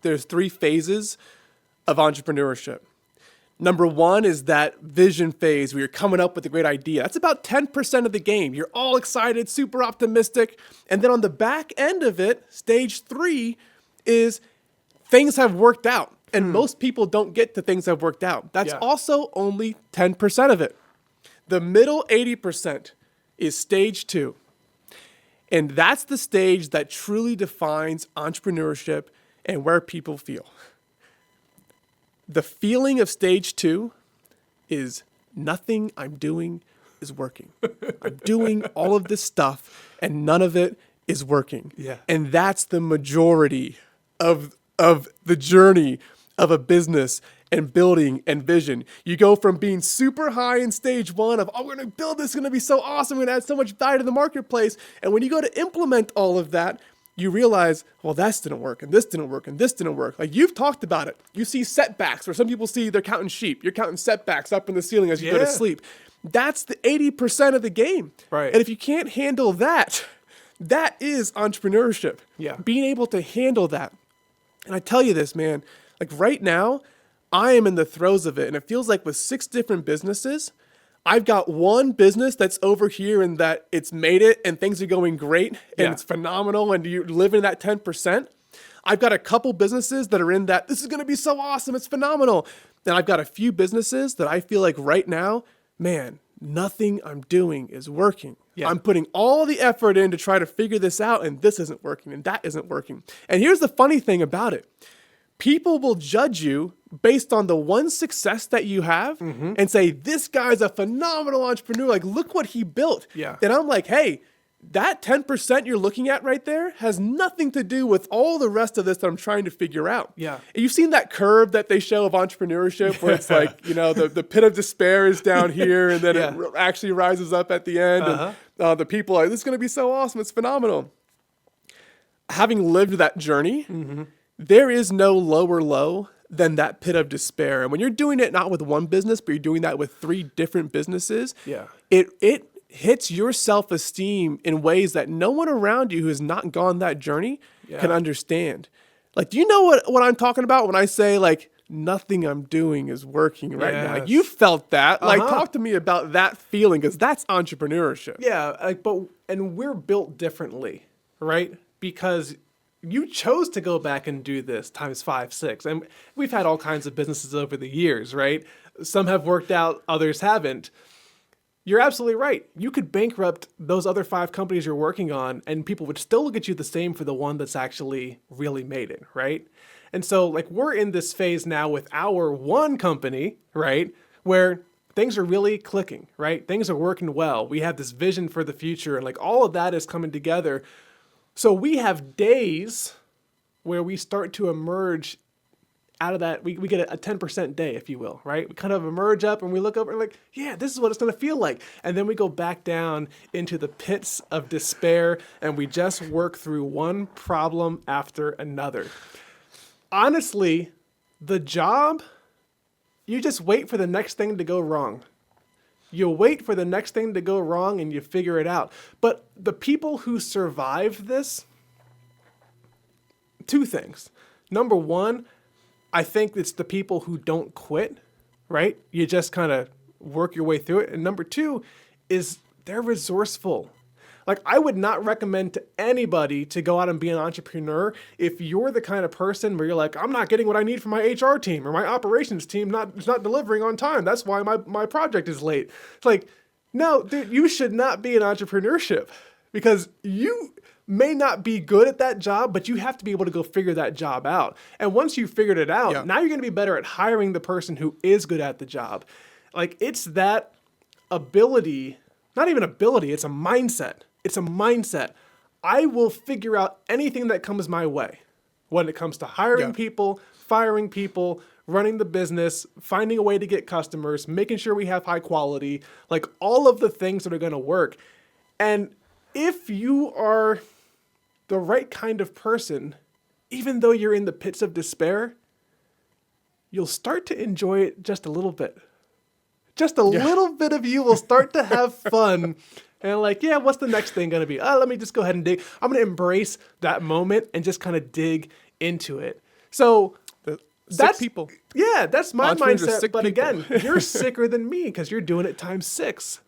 there's 3 phases of entrepreneurship. Number 1 is that vision phase where you're coming up with a great idea. That's about 10% of the game. You're all excited, super optimistic. And then on the back end of it, stage 3 is things have worked out. And most people don't get to things have worked out. That's also only 10% of it. The middle 80% is stage 2. And that's the stage that truly defines entrepreneurship and where people feel. The feeling of stage 2 is nothing I'm doing is working. I'm doing all of this stuff and none of it is working. Yeah. And that's the majority of the journey of a business and building and vision. You go from being super high in stage 1 of, oh, we're going to build this, it's going to be so awesome, we're going to add so much value to the marketplace. And when you go to implement all of that, you realize, well, that didn't work, and this didn't work, and this didn't work. Like, you've talked about it. You see setbacks where some people see they're counting sheep. You're counting setbacks up in the ceiling as you go to sleep. That's the 80% of the game. Right. And if you can't handle that, that is entrepreneurship. Yeah. Being able to handle that. And I tell you this, man, like right now, I am in the throes of it. And it feels like with 6 different businesses, I've got one business that's over here and that it's made it and things are going great and it's phenomenal and you live in that 10%. I've got a couple businesses that are in that, this is going to be so awesome, it's phenomenal. Then I've got a few businesses that I feel like right now, man, nothing I'm doing is working. Yeah. I'm putting all the effort in to try to figure this out and this isn't working and that isn't working. And here's the funny thing about it. People will judge you based on the one success that you have and say, this guy's a phenomenal entrepreneur. Like, look what he built. Yeah. And I'm like, hey, that 10% you're looking at right there has nothing to do with all the rest of this that I'm trying to figure out. Yeah. And you've seen that curve that they show of entrepreneurship where it's like, you know, the pit of despair is down here and then it actually rises up at the end. And the people are like, this is going to be so awesome. It's phenomenal. Having lived that journey, there is no lower low than that pit of despair. And when you're doing it not with one business, but you're doing that with 3 different businesses, it hits your self-esteem in ways that no one around you who has not gone that journey can understand. Like, do you know what I'm talking about when I say, like, nothing I'm doing is working right now? Like, you felt that. Like, talk to me about that feeling, because that's entrepreneurship. Yeah, and we're built differently, right? Because you chose to go back and do this times 5, 6. And we've had all kinds of businesses over the years, right? Some have worked out, others haven't. You're absolutely right. You could bankrupt those other 5 companies you're working on and people would still look at you the same for the one that's actually really made it, right? And so, like, we're in this phase now with our one company, right? Where things are really clicking, right? Things are working well. We have this vision for the future and like all of that is coming together. So we have days where we start to emerge out of that. We get a 10% day, if you will, right? We kind of emerge up and we look over and like, yeah, this is what it's going to feel like. And then we go back down into the pits of despair and we just work through one problem after another. Honestly, the job, you just wait for the next thing to go wrong. You wait for the next thing to go wrong and you figure it out. But the people who survive this, 2 things. Number 1, I think it's the people who don't quit, right? You just kind of work your way through it. And number 2 is they're resourceful. Like, I would not recommend to anybody to go out and be an entrepreneur if you're the kind of person where you're like, I'm not getting what I need from my HR team or my operations team is not delivering on time. That's why my project is late. It's like, no, dude, you should not be in entrepreneurship because you may not be good at that job, but you have to be able to go figure that job out. And once you've figured it out, now you're going to be better at hiring the person who is good at the job. Like, it's that ability, not even ability, it's a mindset. It's a mindset. I will figure out anything that comes my way when it comes to hiring people, firing people, running the business, finding a way to get customers, making sure we have high quality, like all of the things that are going to work. And if you are the right kind of person, even though you're in the pits of despair, you'll start to enjoy it just a little bit. Just a little bit of you will start to have fun. And like, yeah, what's the next thing going to be? Let me just go ahead and dig. I'm going to embrace that moment and just kind of dig into it. So The that's sick people. Yeah, that's my Entrepreneurs are mindset. sick But people. again, you're sicker than me because you're doing it times 6.